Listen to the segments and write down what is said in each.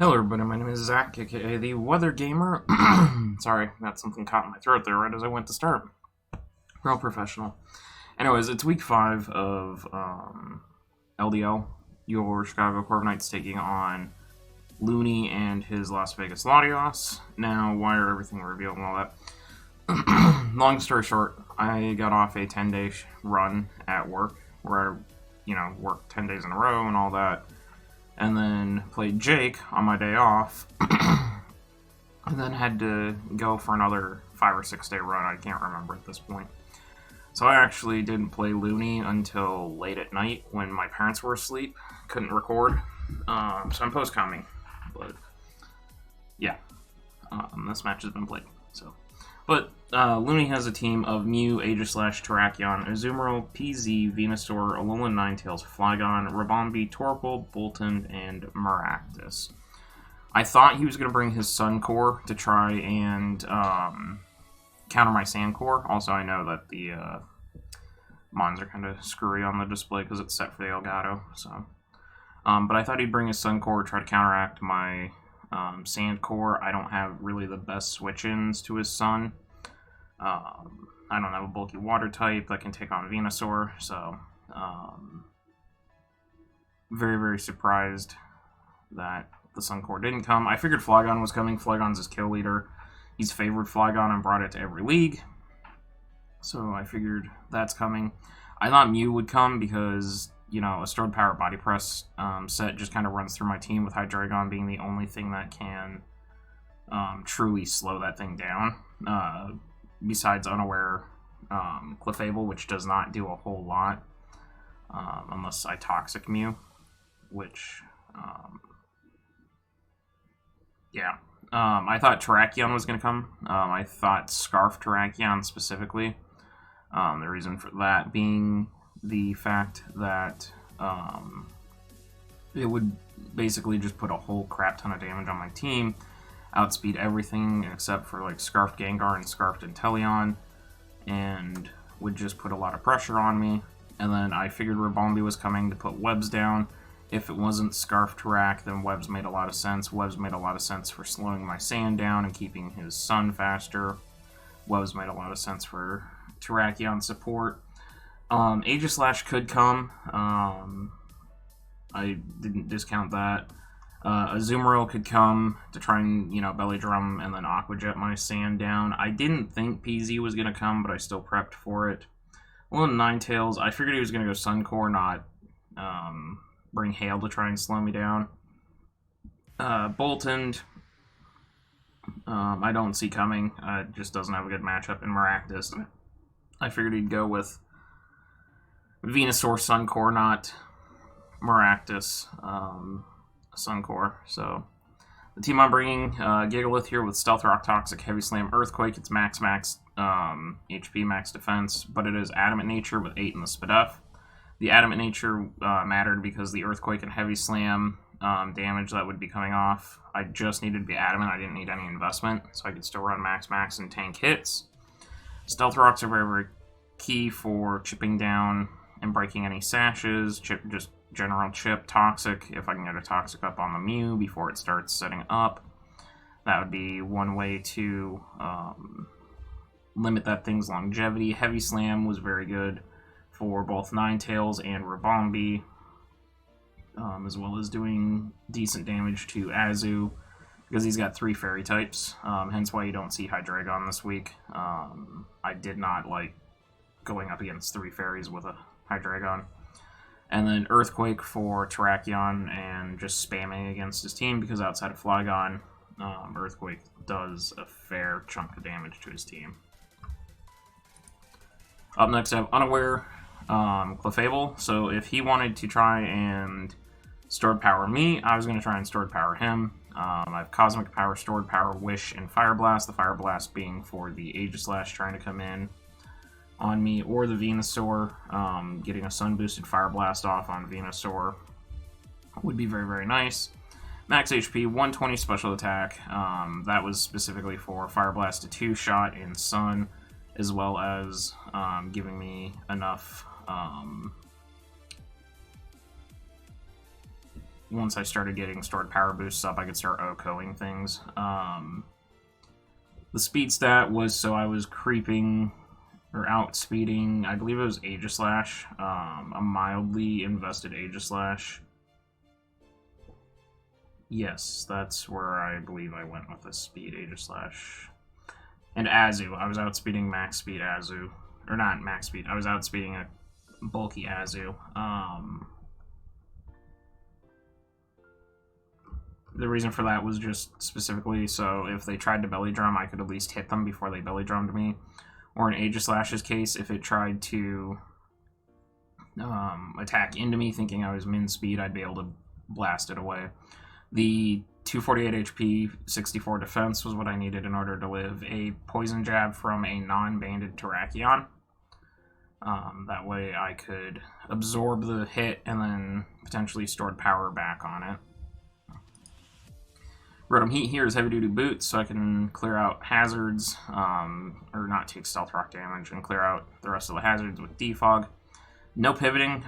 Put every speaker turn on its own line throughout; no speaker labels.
Hello everybody, my name is Zach, aka the Weather Gamer. Sorry, got something caught in my throat there right as I went to start. Real professional. Anyways, it's week 5 of LDL. Your Chicago Corviknights taking on Looney and his Las Vegas Latias. Now, why are everything revealed and all that? Long story short, I got off a 10-day run at work where I, worked 10 days in a row and all that. And then played Jake on my day off, and then had to go for another 5 or 6 day run. I can't remember at this point. So I actually didn't play Looney until late at night when my parents were asleep. Couldn't record, so I'm post-comming. But yeah, this match has been played. But Looney has a team of Mew, Aegislash, Terrakion, Azumarill, PZ, Venusaur, Alolan Ninetales, Flygon, Ribombee, Torkoal, Bolton, and Maractus. I thought he was going to bring his Sun Core to try and counter my Sand Core. Also, I know that the Mons are kind of screwy on the display because it's set for the Elgato. So, but I thought he'd bring his Sun Core to try to counteract my Sand Core. I don't have really the best switch-ins to his Sun. I don't have a bulky water type that can take on Venusaur, so very, very surprised that the Sun Core didn't come. I figured Flygon was coming. Flygon's his kill leader. He's favored Flygon and brought it to every league, so I figured that's coming. I thought Mew would come because, a Stored Power Body Press set just kind of runs through my team, with Hydreigon being the only thing that can truly slow that thing down. Besides Unaware Clefable, which does not do a whole lot unless I Toxic Mew, which, I thought Terrakion was going to come. I thought Scarf Terrakion specifically. The reason for that being the fact that it would basically just put a whole crap ton of damage on my team, outspeed everything except for like Scarfed Gengar and Scarfed Inteleon, and would just put a lot of pressure on me. And then I figured Ribombee was coming to put webs down. If it wasn't Scarf Terrak, then webs made a lot of sense. Webs made a lot of sense for slowing my Sand down and keeping his Sun faster. Webs made a lot of sense for Terrakion support. Aegislash could come. I didn't discount that. Azumarill could come to try and, belly drum and then Aqua Jet my Sand down. I didn't think PZ was going to come, but I still prepped for it. Alolan Ninetales, I figured he was going to go Sun Core, not bring Hail to try and slow me down. Bolton, I don't see coming. It just doesn't have a good matchup in Maractus. I figured he'd go with Venusaur Sun Core, not Maractus Sun Core. So the team I'm bringing, Gigalith here with Stealth Rock, Toxic, Heavy Slam, Earthquake. It's max HP, max defense, but it is Adamant Nature with 8 in the Spadef. The Adamant Nature mattered because the Earthquake and Heavy Slam damage that would be coming off, I just needed to be Adamant. I didn't need any investment, so I could still run max and tank hits. Stealth Rocks are very, very key for chipping down and breaking any sashes. Just general chip. Toxic, if I can get a Toxic up on the Mew before it starts setting up, that would be one way to limit that thing's longevity. Heavy Slam was very good for both Ninetales and Ribombee, as well as doing decent damage to Azu, because he's got 3 fairy types, hence why you don't see Hydreigon this week. I did not like going up against 3 fairies with a Hydreigon. And then Earthquake for Terrakion and just spamming against his team, because outside of Flygon, Earthquake does a fair chunk of damage to his team. Up next I have Unaware Clefable. So if he wanted to try and Stored Power me, I was going to try and Stored Power him. I have Cosmic Power, Stored Power, Wish, and Fire Blast. The Fire Blast being for the Aegislash trying to come in on me, or the Venusaur, getting a Sun boosted Fire Blast off on Venusaur would be very, very nice. Max HP, 120 special attack. That was specifically for Fire Blast to 2-shot in Sun, as well as giving me enough once I started getting stored power boosts up, I could start OHKOing things. The speed stat was so I was creeping or outspeeding, I believe it was Aegislash, a mildly invested Aegislash. Yes, that's where I believe I went with the speed Aegislash. And Azu, I was outspeeding max speed Azu. Or not max speed, I was outspeeding a bulky Azu. The reason for that was just specifically so if they tried to belly drum, I could at least hit them before they belly drummed me. Or in Aegislash's case, if it tried to attack into me thinking I was min speed, I'd be able to blast it away. The 248 HP, 64 defense was what I needed in order to live a poison jab from a non-banded Terrakion. That way I could absorb the hit and then potentially stored power back on it. Rotom Heat here is heavy duty boots, so I can clear out hazards, or not take stealth rock damage, and clear out the rest of the hazards with defog. No pivoting.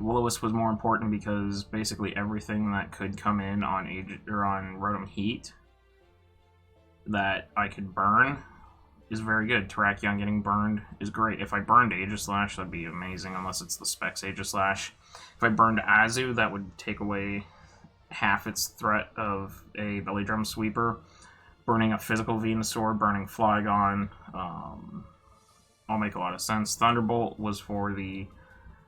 Will-O-Wisp was more important because basically everything that could come in on Rotom Heat that I could burn is very good. Terrakion getting burned is great. If I burned Aegislash, that'd be amazing, unless it's the Specs Aegislash. If I burned Azu, that would take away half its threat of a belly drum sweeper. Burning a physical Venusaur, burning Flygon, all make a lot of sense. Thunderbolt was for the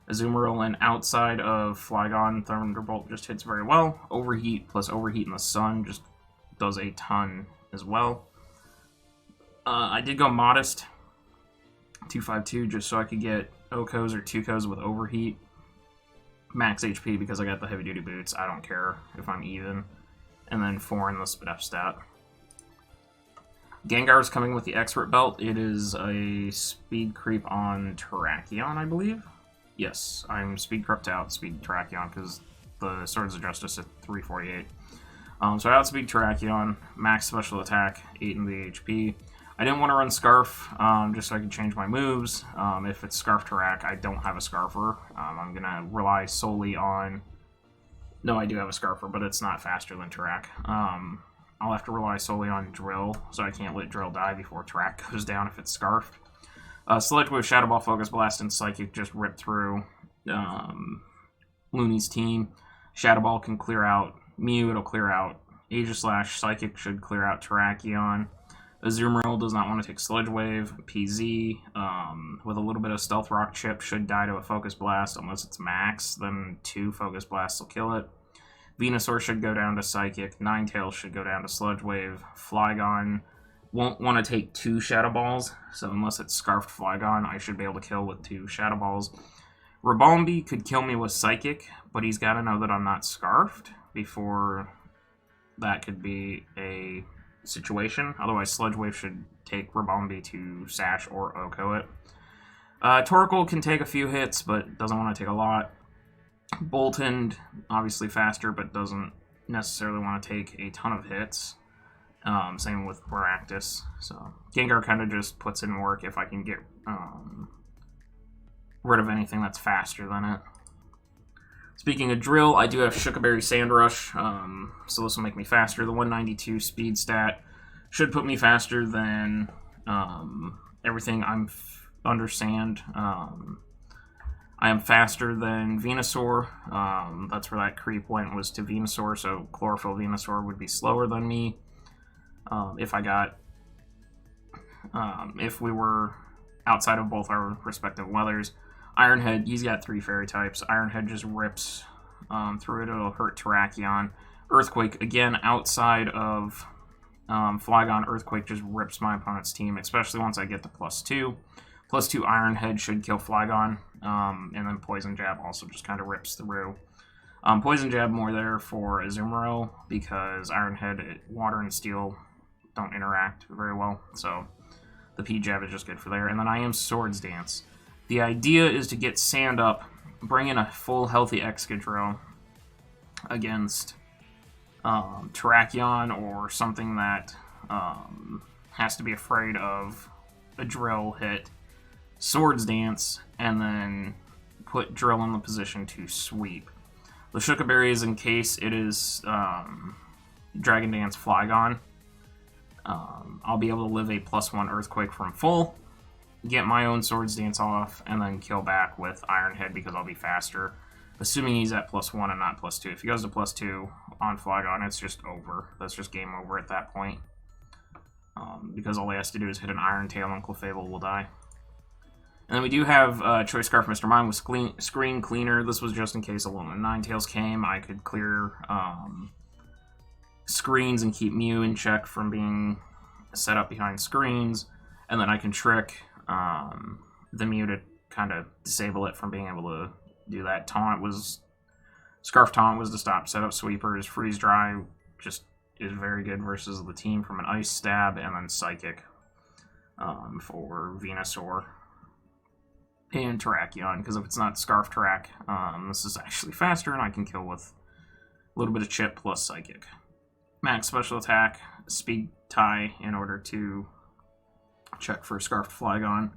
Azumarill, and outside of Flygon, Thunderbolt just hits very well. Overheat plus Overheat in the Sun just does a ton as well. I did go Modest 252 just so I could get OHKOs or 2KOs with Overheat. Max HP because I got the heavy duty boots. I don't care if I'm even. And then 4 in the Spidef stat. Gengar is coming with the Expert Belt. It is a speed creep on Terrakion, I believe. Yes, I'm speed crept out, speed Terrakion, because the Swords of Justice at 348. So I outspeed Terrakion, max special attack, 8 in the HP. I didn't want to run Scarf, just so I could change my moves. If it's Scarf Terrak, I don't have a Scarfer. I'm going to rely solely on... No, I do have a Scarfer, but it's not faster than Terrak. I'll have to rely solely on Drill, so I can't let Drill die before Terrak goes down if it's Scarfed. Select Wave, Shadow Ball, Focus Blast, and Psychic just rip through Looney's team. Shadow Ball can clear out Mew, it'll clear out Aegislash. Psychic should clear out Terrakion. Azumarill does not want to take Sludge Wave. PZ, with a little bit of Stealth Rock chip, should die to a Focus Blast unless it's max. Then 2 Focus Blasts will kill it. Venusaur should go down to Psychic. Ninetales should go down to Sludge Wave. Flygon won't want to take 2 Shadow Balls, so unless it's Scarfed Flygon, I should be able to kill with 2 Shadow Balls. Ribombee could kill me with Psychic, but he's got to know that I'm not Scarfed before that could be a situation. Otherwise, Sludge Wave should take Ribombee to Sash or OHKO it. Torkoal can take a few hits, but doesn't want to take a lot. Boltund, obviously faster, but doesn't necessarily want to take a ton of hits. Same with Maractus. So Gengar kind of just puts in work if I can get rid of anything that's faster than it. Speaking of Drill, I do have Shookaberry Sandrush, so this will make me faster. The 192 speed stat should put me faster than everything I'm under Sand. I am faster than Venusaur. That's where that creep went, was to Venusaur, so Chlorophyll Venusaur would be slower than me. If we were outside of both our respective weathers. Ironhead, he's got 3 fairy types. Ironhead just rips through it. It'll hurt Terrakion. Earthquake, again, outside of Flygon, Earthquake just rips my opponent's team, especially once I get to +2. +2 Ironhead should kill Flygon. And then Poison Jab also just kind of rips through. Poison Jab more there for Azumarill because Ironhead, Water, and Steel don't interact very well. So the P-Jab is just good for there. And then I am Swords Dance. The idea is to get Sand up, bring in a full healthy Excadrill against Terrakion or something that has to be afraid of a Drill hit, Swords Dance, and then put Drill in the position to sweep. Lashuka Berries in case it is Dragon Dance Flygon. I'll be able to live a +1 Earthquake from full, get my own Swords Dance off, and then kill back with Iron Head because I'll be faster. Assuming he's at +1 and not +2. If he goes to +2 on Flygon, it's just over. That's just game over at that point. Because all he has to do is hit an Iron Tail and Clefable will die. And then we do have Choice Scarf Mr. Mime with Screen Cleaner. This was just in case a Lone Ninetales came. I could clear screens and keep Mew in check from being set up behind screens. And then I can trick the Mew to kind of disable it from being able to do that. Scarf Taunt was to stop setup sweepers. Freeze Dry just is very good versus the team from an Ice Stab, and then Psychic for Venusaur and Terrakion, because if it's not Scarf Terrak, this is actually faster and I can kill with a little bit of Chip plus Psychic. Max Special Attack, Speed Tie in order to check for Scarfed Flygon,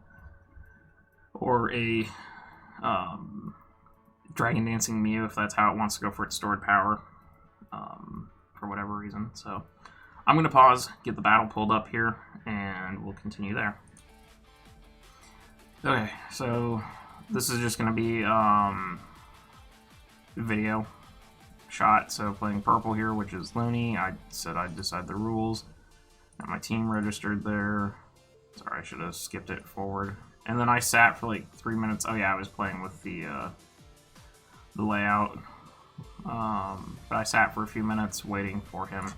or a Dragon Dancing Mew if that's how it wants to go for its stored power, for whatever reason. So I'm going to pause, get the battle pulled up here, and we'll continue there. Okay, so this is just going to be video shot. So playing purple here, which is Looney. I said I'd decide the rules. Got my team registered there. Sorry, I should have skipped it forward. And then I sat for like 3 minutes. Oh yeah, I was playing with the layout. But I sat for a few minutes waiting for him.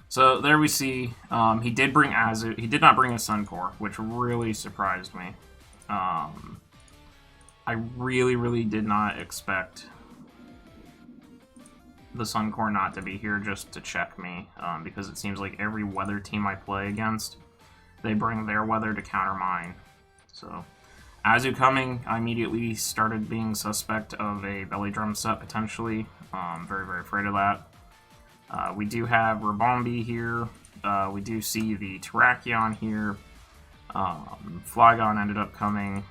So there we see he did bring Azu. He did not bring a Suncore, which really surprised me. I really did not expect the Suncore not to be here just to check me, because it seems like every weather team I play against, they bring their weather to counter mine. So, Azu coming, I immediately started being suspect of a Belly Drum set, potentially. Very afraid of that. We do have Rabombi here. We do see the Terrakion here. Flygon ended up coming.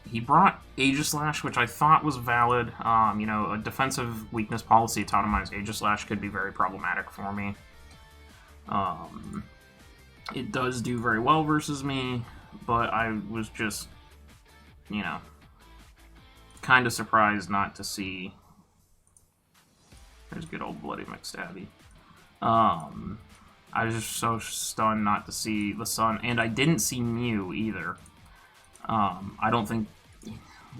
He brought Aegislash, which I thought was valid. You know, a defensive weakness policy autonomized Aegislash could be very problematic for me. It does do very well versus me, but I was just, you know, kind of surprised not to see. There's good old Bloody McStabby. I was just so stunned not to see the Sun, and I didn't see Mew either. I don't think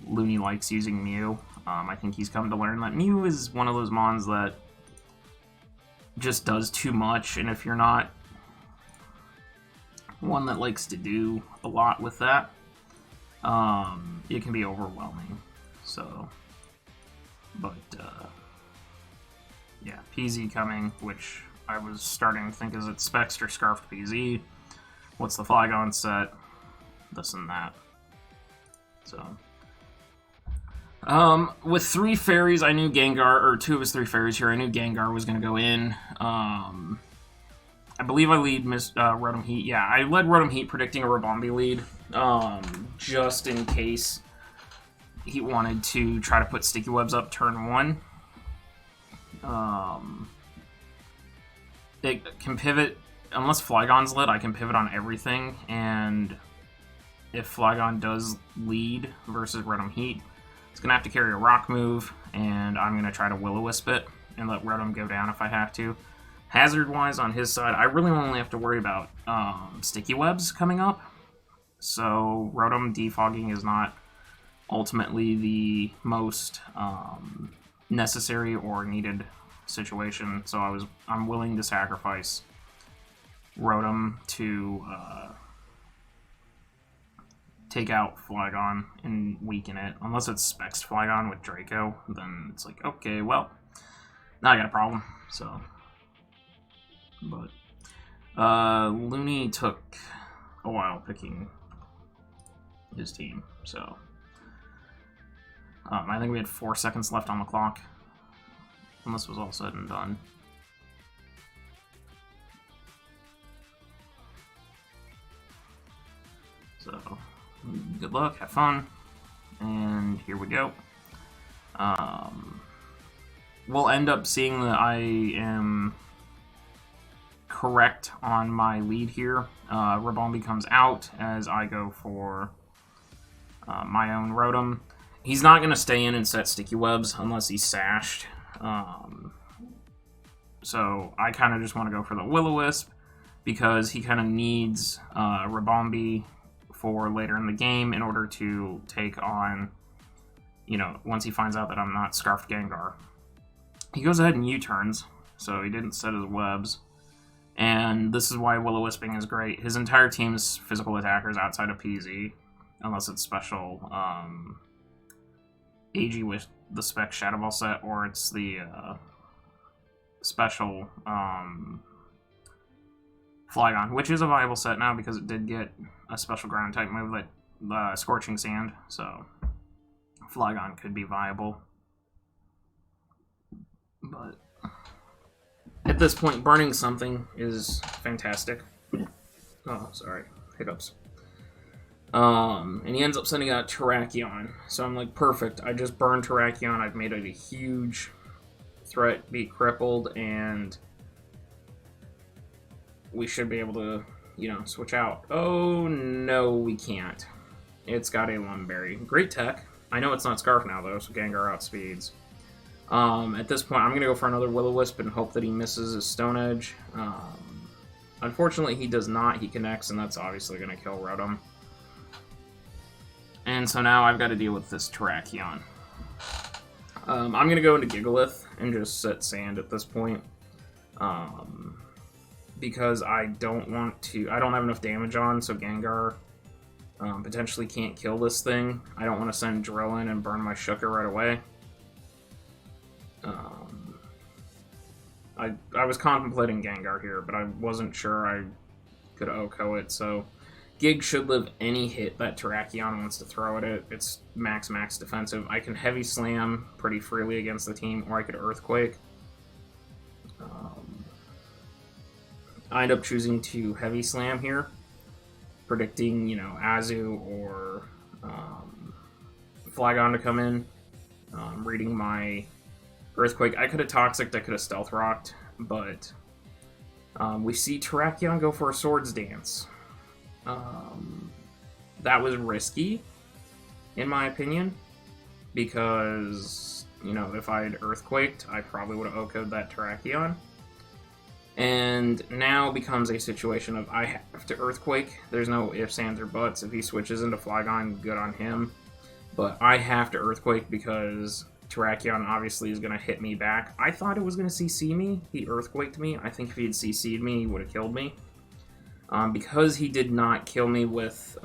Looney likes using Mew. I think he's come to learn that Mew is one of those mons that just does too much, and if you're not one that likes to do a lot with that, it can be overwhelming. So, but yeah, PZ coming, which I was starting to think, is it Specs or Scarfed PZ? What's the Flygon set? This and that. So, with 3 fairies, I knew Gengar, or 2 of his 3 fairies here, I knew Gengar was going to go in. I believe I lead Rotom Heat. Yeah, I led Rotom Heat predicting a Rabombi lead, just in case he wanted to try to put Sticky Webs up turn 1. It can pivot, unless Flygon's lit, I can pivot on everything, and if Flygon does lead versus Rotom Heat, it's going to have to carry a Rock move, and I'm going to try to Will-O-Wisp it and let Rotom go down if I have to. Hazard-wise, on his side, I really only have to worry about Sticky Webs coming up, so Rotom defogging is not ultimately the most necessary or needed situation, so I'm willing to sacrifice Rotom to take out Flygon and weaken it. Unless it's Specs Flygon with Draco, then it's like, okay, well, now I got a problem. So, but Looney took a while picking his team, so I think we had 4 seconds left on the clock when this was all said and done. So, good luck, have fun, and here we go. we'll end up seeing that I am correct on my lead here. Rabombi comes out as I go for my own Rotom. He's not going to stay in and set sticky webs unless he's sashed. So I kind of just want to go for the Will-O-Wisp because he kind of needs Rabombi for later in the game in order to take on, you know, once he finds out that I'm not Scarfed Gengar. He goes ahead and U-turns, so he didn't set his webs. And this is why Will-O-Wisping is great. His entire team's physical attackers outside of PZ, unless it's special AG with the Spec Shadow Ball set, or it's the special Flygon, which is a viable set now because it did get a special ground type move like Scorching Sand, so Flygon could be viable. But at this point, burning something is fantastic. Oh, sorry. Hiccups. And he ends up sending out Terrakion. So I'm like, perfect. I just burned Terrakion. I've made it a huge threat, be crippled, and we should be able to, you know, switch out. Oh, no, we can't. It's got a Lumberry. Great tech. I know it's not Scarf now, though, so Gengar outspeeds. At this point, I'm going to go for another Will-O-Wisp and hope that he misses his Stone Edge. Unfortunately, he does not. He connects, and that's obviously going to kill Rotom. And so now I've got to deal with this Terrakion. I'm going to go into Gigalith and just set Sand at this point. Because I don't want to... I don't have enough damage on, so Gengar potentially can't kill this thing. I don't want to send Drill in and burn my Shooker right away. I was contemplating Gengar here, but I wasn't sure I could OHKO it, so Gig should live any hit that Terrakion wants to throw at it. It's max defensive. I can Heavy Slam pretty freely against the team, or I could Earthquake. I end up choosing to Heavy Slam here, predicting, you know, Azu or Flygon to come in, reading my Earthquake. I could have Toxic'd, I could have Stealth Rocked, but we see Terrakion go for a Swords Dance. That was risky, in my opinion, because, you know, if I had Earthquaked, I probably would have OHKO'd that Terrakion. And now becomes a situation of I have to Earthquake. There's no ifs, ands, or buts. If he switches into Flygon, good on him. But I have to Earthquake because Terrakion obviously is going to hit me back. I thought it was going to CC me. He Earthquaked me. I think if he had CC'd me, he would have killed me. Because he did not kill me with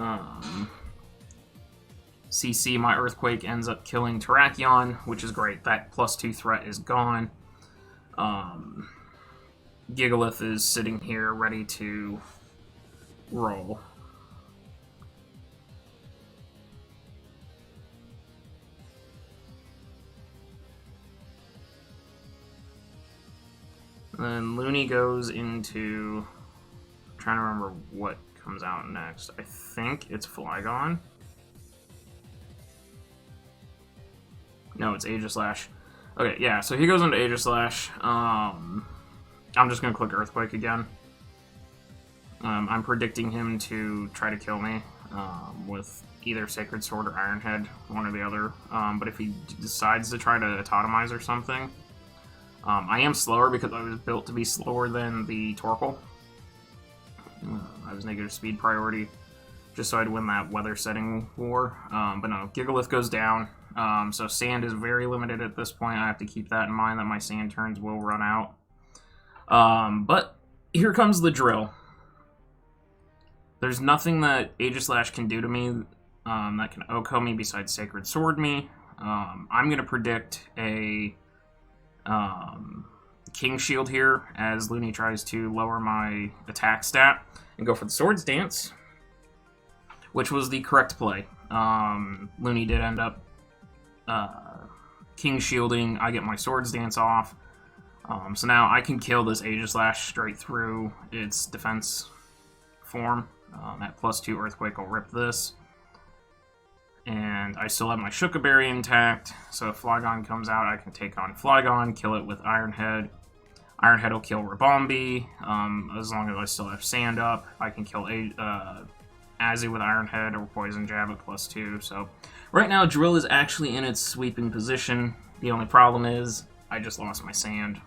CC, my Earthquake ends up killing Terrakion, which is great. That +2 threat is gone. Gigalith is sitting here ready to roll. Then Looney goes into... I'm trying to remember what comes out next. I think it's Flygon. No, it's Aegislash. Okay, yeah, so he goes into Aegislash. I'm just going to click Earthquake again. I'm predicting him to try to kill me with either Sacred Sword or Iron Head, one or the other. But if he decides to try to Autotomize or something, I am slower because I was built to be slower than the Torkoal. I was negative speed priority, just so I'd win that weather setting war. But no, Gigalith goes down. So Sand is very limited at this point. I have to keep that in mind that my Sand turns will run out. But here comes the drill. There's nothing that Aegislash can do to me that can OHKO me besides Sacred Sword me. I'm going to predict a King Shield here as Looney tries to lower my attack stat and go for the Swords Dance, which was the correct play. Looney did end up King Shielding. I get my Swords Dance off. So now I can kill this Aegislash straight through its defense form. At +2 Earthquake will rip this. And I still have my Shookaberry intact, so if Flygon comes out, I can take on Flygon, kill it with Iron Head. Iron Head will kill Rabombi. As long as I still have Sand up, I can kill Azu with Iron Head or Poison Jab at +2. So right now, Drill is actually in its sweeping position. The only problem is I just lost my Sand.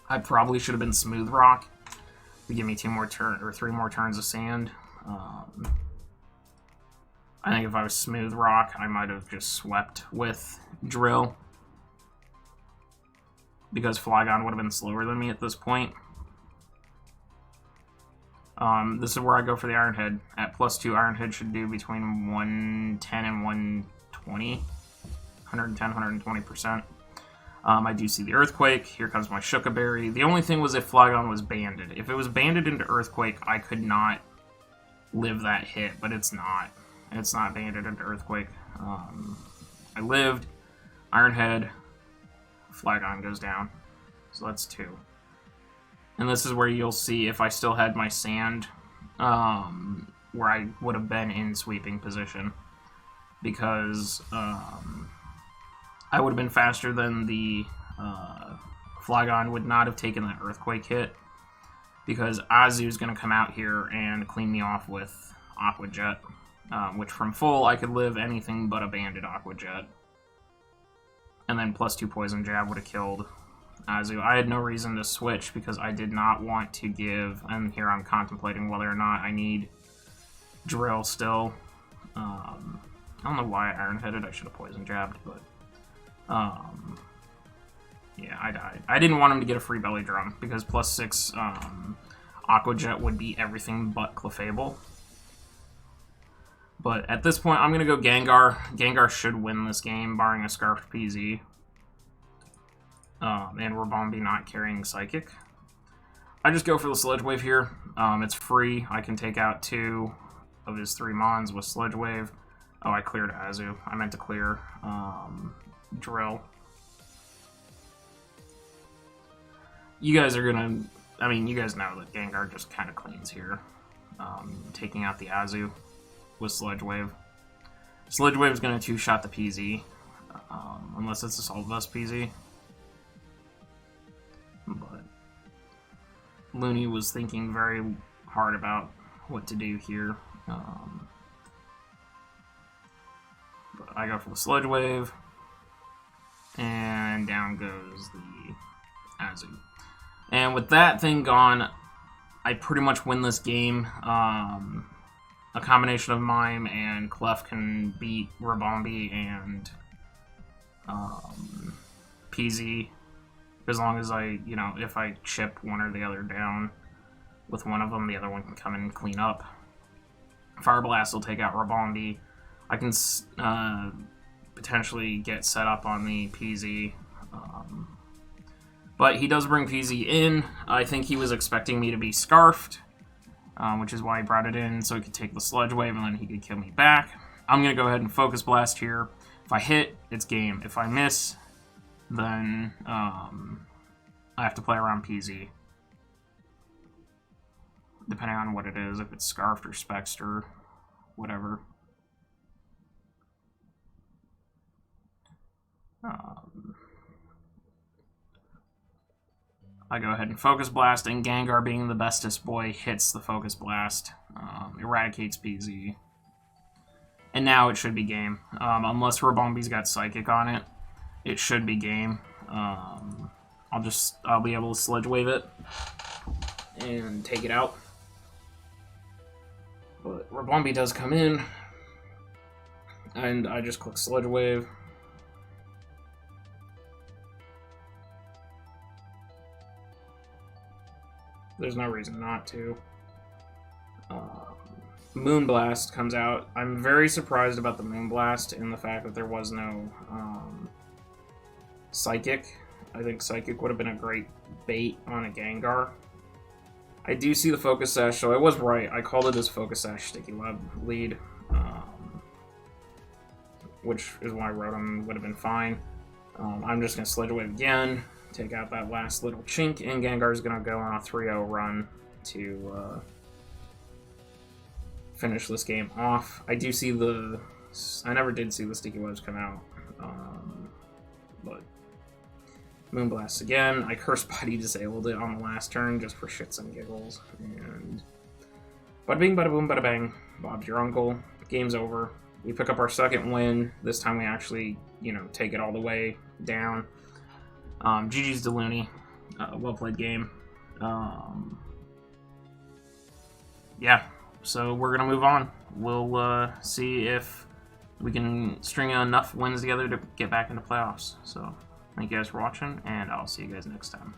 I probably should have been Smooth Rock to give me 3 more turns of Sand. I think if I was Smooth Rock, I might have just swept with Drill, because Flygon would have been slower than me at this point. This is where I go for the Iron Head. At +2, Iron Head should do between 110 and 120. 110, 120%. I do see the Earthquake. Here comes my Shookaberry. The only thing was if Flygon was banded. If it was banded into Earthquake, I could not live that hit, but it's not. It's not banded into Earthquake. I lived. Iron Head. Flygon goes down. So that's 2. And this is where you'll see if I still had my Sand, where I would have been in sweeping position. Because I would have been faster than the Flygon would not have taken that Earthquake hit. Because Azu's going to come out here and clean me off with Aqua Jet. Which from full, I could live anything but a banded Aqua Jet. And then +2 Poison Jab would have killed Azu. I had no reason to switch because I did not want to give, and here I'm contemplating whether or not I need Drill still. I don't know why I Iron-Headed, I should have Poison Jabbed, but yeah, I died. I didn't want him to get a free Belly Drum because +6 Aqua Jet would be everything but Clefable. But at this point, I'm going to go Gengar. Gengar should win this game, barring a Scarfed PZ. And Rabombi not carrying Psychic. I just go for the Sledge Wave here. It's free. I can take out 2 of his 3 Mons with Sledge Wave. Oh, I cleared Azu. I meant to clear Drill. You guys are going to... I mean, you guys know that Gengar just kind of cleans here. Taking out the Azu with Sledge Wave. Sledge Wave is going to 2-shot the PZ, unless it's a Assault Vest PZ. But Looney was thinking very hard about what to do here. But I go for the Sledge Wave, and down goes the Azu. And with that thing gone, I pretty much win this game. A combination of Mime and Clef can beat Rabombi and PZ, as long as I, if I chip one or the other down with one of them, the other one can come in and clean up. Fire Blast will take out Rabombi. I can potentially get set up on the PZ, but he does bring PZ in. I think he was expecting me to be Scarfed, which is why he brought it in, so he could take the Sledge Wave and then he could kill me back. I'm going to go ahead and Focus Blast here. If I hit, it's game. If I miss, then I have to play around PZ. Depending on what it is, if it's Scarfed or Spexed or whatever. I go ahead and Focus Blast, and Gengar, being the bestest boy, hits the Focus Blast, eradicates PZ. And now it should be game. Unless Rabombi's got Psychic on it, it should be game. I'll be able to Sledge Wave it and take it out. But Rabombi does come in, and I just click Sledge Wave. There's no reason not to. Moonblast comes out. I'm very surprised about the Moonblast in the fact that there was no Psychic. I think Psychic would have been a great bait on a Gengar. I do see the Focus Sash, so I was right. I called it as Focus Sash Sticky Web lead, which is why Rotom would have been fine. I'm just going to Sledge Wave again, take out that last little chink, and Gengar's going to go on a 3-0 run to finish this game off. I do see the I never did see the Sticky Webs come out. But Moonblast again. I Curse Buddy disabled it on the last turn just for shits and giggles. And bada bing, bada boom, bada bang. Bob's your uncle. Game's over. We pick up our second win. This time we actually, you know, take it all the way down. GG's to Looney. Well played game. Yeah, so we're going to move on. We'll see if we can string enough wins together to get back into playoffs. So thank you guys for watching, and I'll see you guys next time.